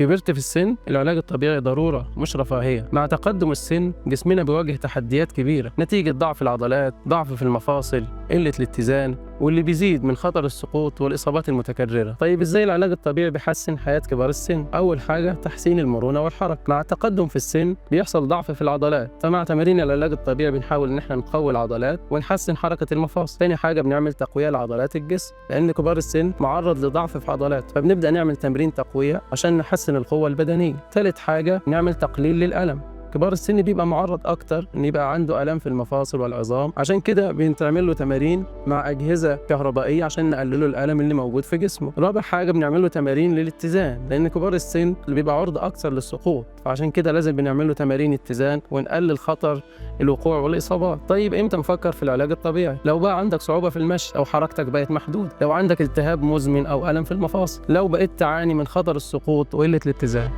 كبرت في السن، العلاج الطبيعي ضرورة مش رفاهية. مع تقدم السن جسمنا بيواجه تحديات كبيرة نتيجة ضعف العضلات، ضعف في المفاصل، قلة الاتزان، واللي بيزيد من خطر السقوط والإصابات المتكررة. طيب إزاي العلاج الطبيعي بيحسن حياة كبار السن؟ أول حاجة تحسين المرونة والحركة. مع التقدم في السن بيحصل ضعف في العضلات، فمع تمارين العلاج الطبيعي بنحاول إن احنا نقوي العضلات ونحسن حركة المفاصل. تاني حاجة بنعمل تقوية لعضلات الجسم، لأن كبار السن معرض لضعف في عضلات، فبنبدأ نعمل تمرين تقوية عشان نحسن القوة البدنية. ثالث حاجة نعمل تقليل للألم. كبار السن بيبقى معرض أكتر إن يبقى عنده آلام في المفاصل والعظام، عشان كده بنعمل له تمارين مع أجهزة كهربائية عشان نقلله الألم اللي موجود في جسمه. رابع حاجة بنعمل له تمارين للاتزان، لأن كبار السن اللي بيبقى عرضة أكثر للسقوط، فعشان كده لازم بنعمل له تمارين اتزان ونقلل خطر الوقوع والإصابات. طيب إمتى نفكر في العلاج الطبيعي؟ لو بقى عندك صعوبة في المشي أو حركتك بقت محدودة، لو عندك التهاب مزمن أو ألم في المفاصل، لو بقيت تعاني من خطر السقوط وقلة الاتزان.